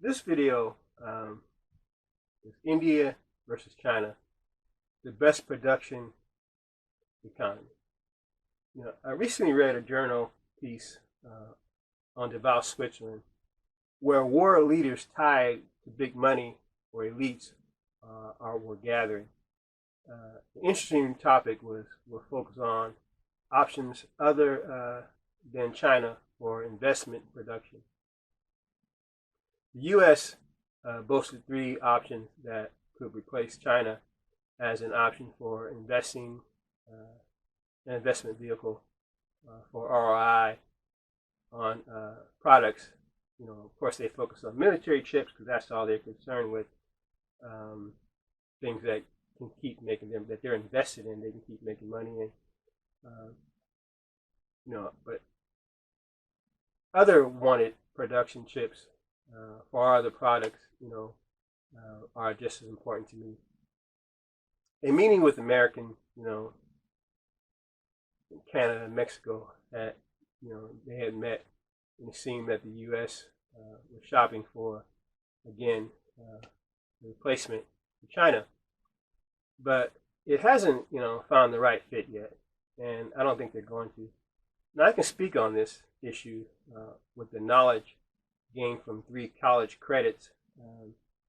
This video is India versus China, the best production economy. I recently read a journal piece on Davos, Switzerland, where world leaders tied to big money or elites were gathering. The interesting topic was focused on options other than China for investment production. The U.S. Boasted three options that could replace China as an option for investing, an investment vehicle for ROI on products. Of course, they focus on military chips because that's all they're concerned with. Things that can keep making them, that they're invested in, they can keep making money in. But other wanted production chips for other products, are just as important to me. A meeting with American, Canada and Mexico they had met, and it seemed that the U.S. was shopping for, again, a replacement for China. But it hasn't, found the right fit yet, and I don't think they're going to. Now, I can speak on this issue with the knowledge gained from 3 college credits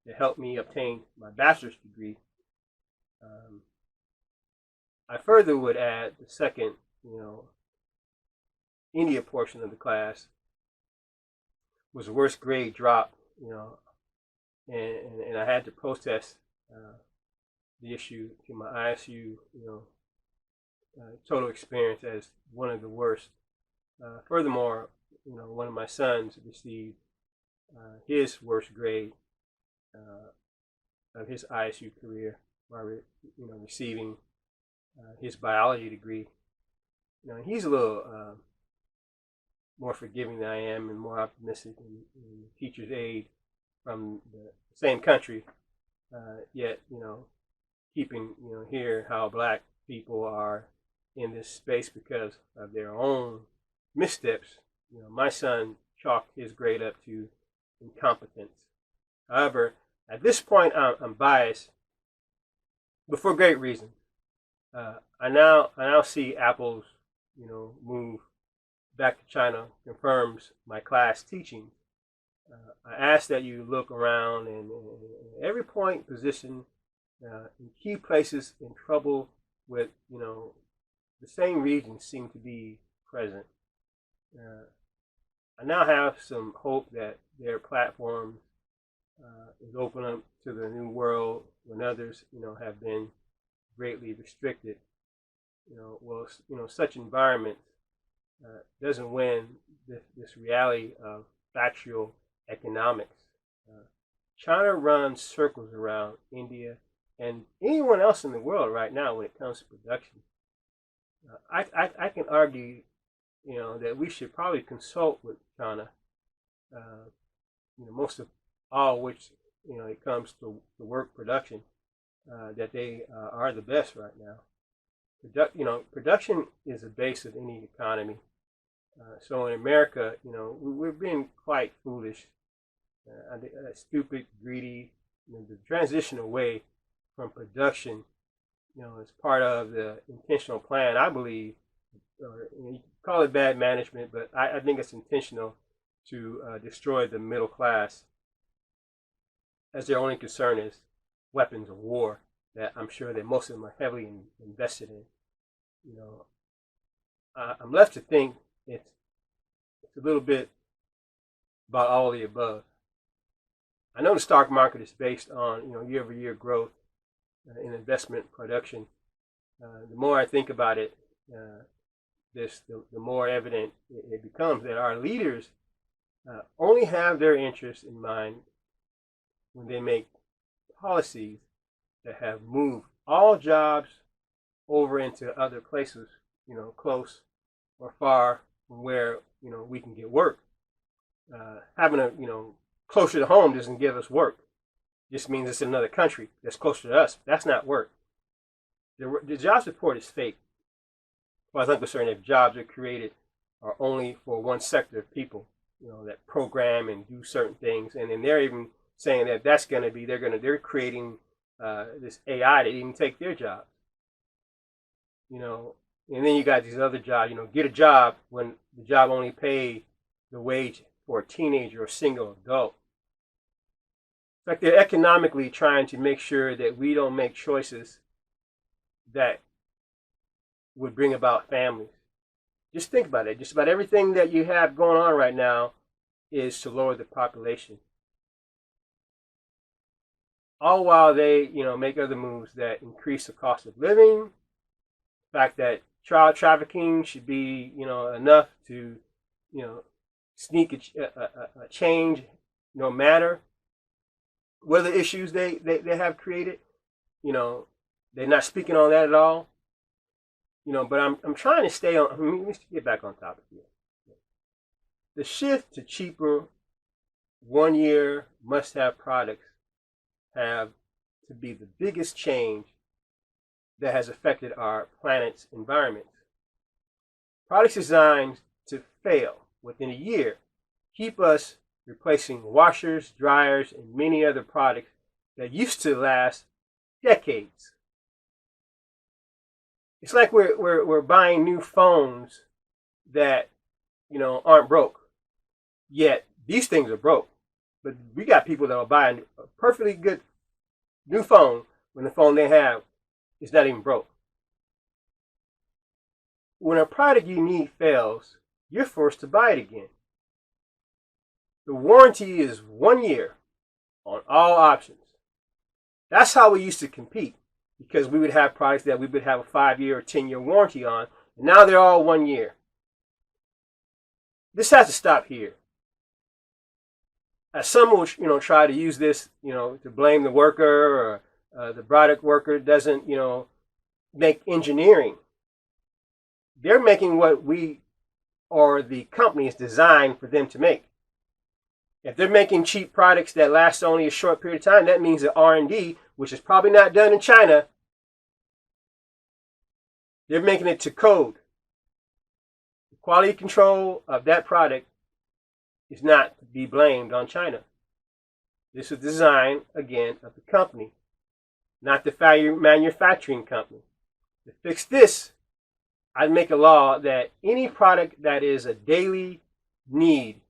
that helped me obtain my bachelor's degree. I further would add the second, India portion of the class was the worst grade drop, and I had to protest the issue to my ISU, total experience as one of the worst. Furthermore, one of my sons received his worst grade of his ISU career while receiving his biology degree. He's a little more forgiving than I am and more optimistic in teacher's aid from the same country, yet keeping here how black people are in this space because of their own missteps. My son chalked his grade up to incompetence. However, at this point, I'm biased, but for great reason. I now see Apple's move back to China confirms my class teaching. I ask that you look around and every point position in key places in trouble with the same regions seem to be present. I now have some hope that their platform is open up to the new world when others, have been greatly restricted. Such environment doesn't win this reality of factual economics. China runs circles around India and anyone else in the world right now when it comes to production. I can argue that we should probably consult with China, most of all which, it comes to the work production, that they are the best right now. Production is the base of any economy. So in America, we're being quite foolish, stupid, greedy. The transition away from production, is part of the intentional plan, I believe. You call it bad management, but I think it's intentional to destroy the middle class, as their only concern is weapons of war that I'm sure that most of them are heavily invested in. I'm left to think it's a little bit about all of the above. I know the stock market is based on year-over-year growth in investment production. The more I think about it, the more evident it becomes that our leaders only have their interests in mind when they make policies that have moved all jobs over into other places, close or far from where we can get work. Having a closer to home doesn't give us work. It just means it's another country that's closer to us. That's not work. The jobs report is fake. As far as I'm concerned, if jobs are created are only for one sector of people, that program and do certain things, and then they're even saying that that's going to be they're creating this AI to even take their jobs. And then you got these other jobs. Get a job when the job only paid the wage for a teenager or single adult. It's like they're economically trying to make sure that we don't make choices that would bring about families. Just think about it. Just about everything that you have going on right now is to lower the population. All while they, make other moves that increase the cost of living. The fact that child trafficking should be, enough to, sneak a change, no matter what the issues they have created. They're not speaking on that at all. But I'm trying to stay on. Let me get back on topic here. The shift to cheaper 1 year must-have products have to be the biggest change that has affected our planet's environment. Products designed to fail within a year keep us replacing washers, dryers, and many other products that used to last decades. It's like we're buying new phones that aren't broke. Yet these things are broke. But we got people that will buy a perfectly good new phone when the phone they have is not even broke. When a product you need fails, you're forced to buy it again. The warranty is 1 year on all options. That's how we used to compete, because we would have products that we would have a 5-year or 10-year warranty on, and now they're all 1 year. This has to stop here. As some will, try to use this, to blame the worker, or the product worker doesn't, make engineering. They're making what we or the company is designed for them to make. If they're making cheap products that last only a short period of time, that means that R&D, which is probably not done in China, they're making it to code. The quality control of that product is not to be blamed on China. This is design, again, of the company, not the manufacturing company. To fix this, I'd make a law that any product that is a daily need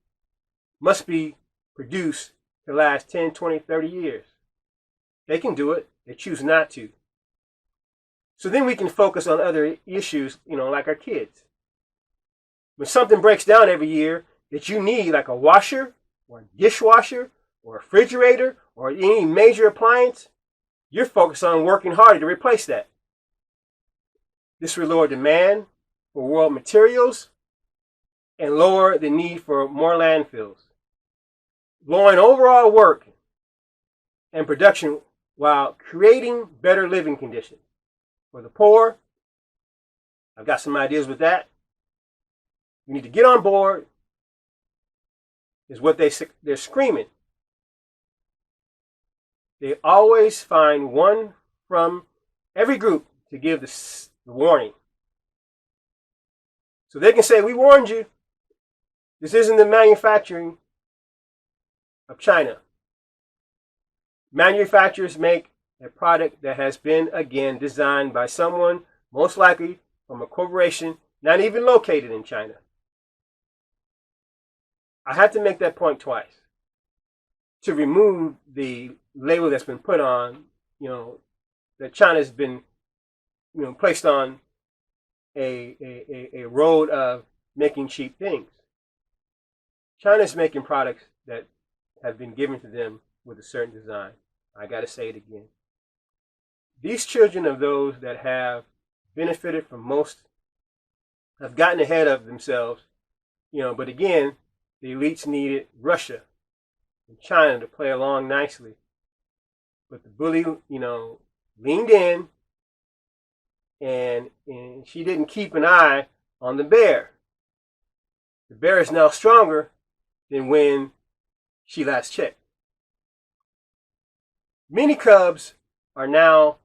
must be produced to last 10, 20, 30 years. They can do it. They choose not to. So then we can focus on other issues, like our kids. When something breaks down every year that you need, like a washer or a dishwasher or a refrigerator or any major appliance, you're focused on working harder to replace that. This will lower demand for world materials and lower the need for more landfills, lowering overall work and production while creating better living conditions for the poor. I've got some ideas with that. We need to get on board, is what they're screaming. They always find one from every group to give the warning. So they can say, we warned you. This isn't the manufacturing of China. Manufacturers make a product that has been, again, designed by someone, most likely from a corporation, not even located in China. I had to make that point twice to remove the label that's been put on, that China's been, placed on a road of making cheap things. China's making products that have been given to them with a certain design. I got to say it again. These children of those that have benefited from most have gotten ahead of themselves, but again, the elites needed Russia and China to play along nicely. But the bully, leaned in, and she didn't keep an eye on the bear. The bear is now stronger than when she last checked. Many cubs are now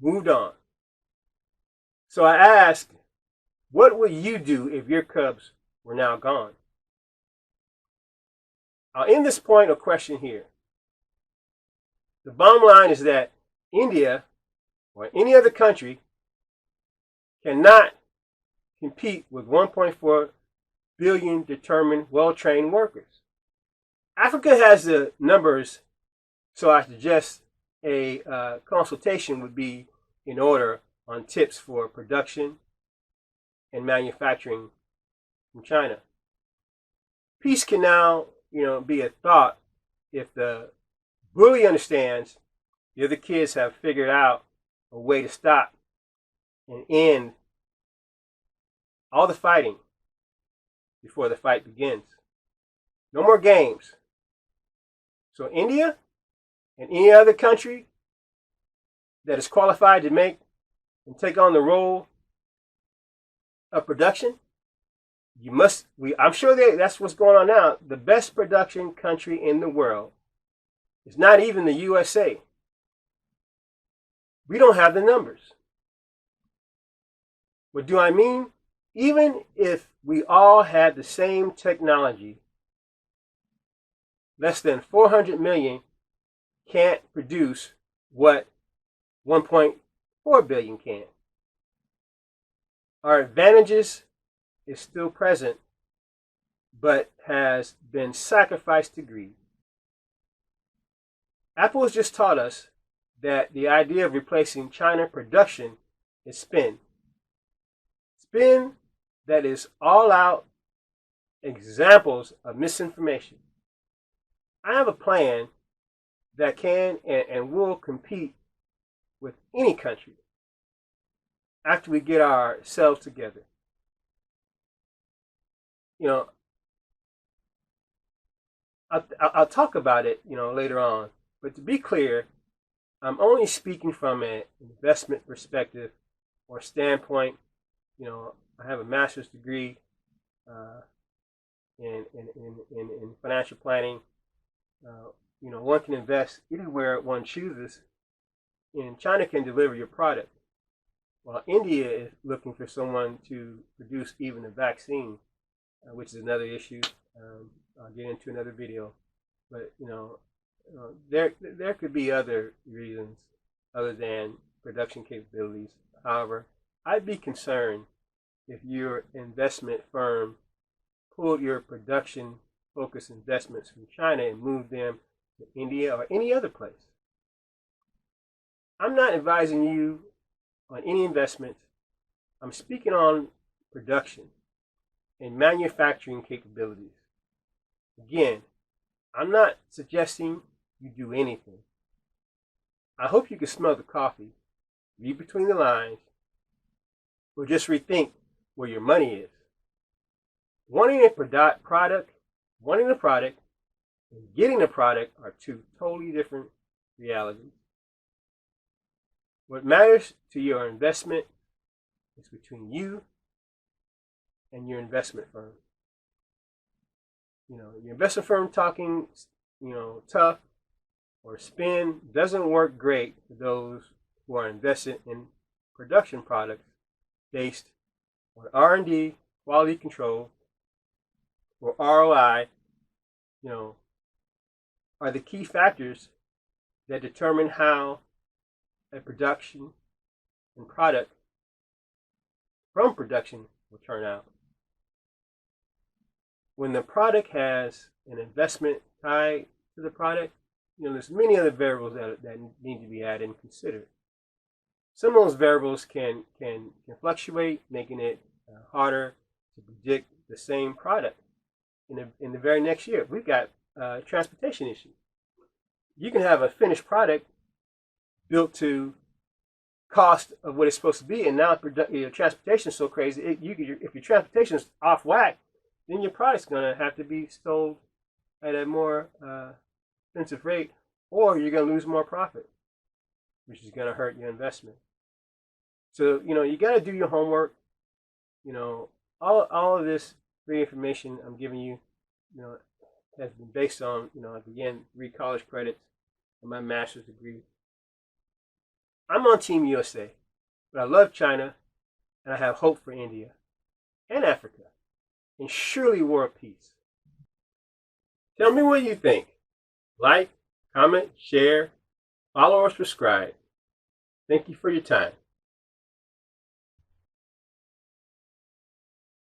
moved on. So I ask, what would you do if your cubs were now gone? I'll end this point of question here. The bottom line is that India or any other country cannot compete with 1.4 billion determined, well-trained workers. Africa has the numbers, so I suggest a consultation would be in order on tips for production and manufacturing from China. Peace can now, be a thought if the bully understands the other kids have figured out a way to stop and end all the fighting before the fight begins. No more games. So India and any other country that is qualified to make and take on the role of production, I'm sure that's what's going on now. The best production country in the world is not even the USA. We don't have the numbers. What do I mean? Even if we all had the same technology, less than 400 million can't produce what 1.4 billion can. Our advantages is still present, but has been sacrificed to greed. Apple has just taught us that the idea of replacing China production is spin. Spin that is all out examples of misinformation. I have a plan that can and will compete with any country after we get ourselves together. I'll talk about it, later on. But to be clear, I'm only speaking from an investment perspective or standpoint. I have a master's degree in financial planning. One can invest anywhere one chooses, and China can deliver your product. While India is looking for someone to produce even a vaccine, which is another issue. I'll get into another video. But there could be other reasons other than production capabilities. However, I'd be concerned if your investment firm pulled your production-focused investments from China and moved them to India or any other place. I'm not advising you on any investment. I'm speaking on production and manufacturing capabilities. Again, I'm not suggesting you do anything. I hope you can smell the coffee, read between the lines, or just rethink where your money is. Wanting a product, and getting a product are two totally different realities. What matters to your investment is between you and your investment firm. Your investment firm talking, tough or spin doesn't work great for those who are invested in production products based on R&D, quality control, or ROI, are the key factors that determine how a production and product from production will turn out. When the product has an investment tied to the product, there's many other variables that need to be added and considered. Some of those variables can fluctuate, making it harder to predict the same product in the very next year. We've got transportation issues. You can have a finished product built to cost of what it's supposed to be, and now transportation is so crazy. If your transportation is off whack, then your product's going to have to be sold at a more expensive rate, or you're going to lose more profit, which is going to hurt your investment. So, you got to do your homework. All of this free information I'm giving you, has been based on, again, 3 college credits and my master's degree. I'm on Team USA, but I love China, and I have hope for India and Africa, and surely world peace. Tell me what you think. Like, comment, share, follow, or subscribe. Thank you for your time.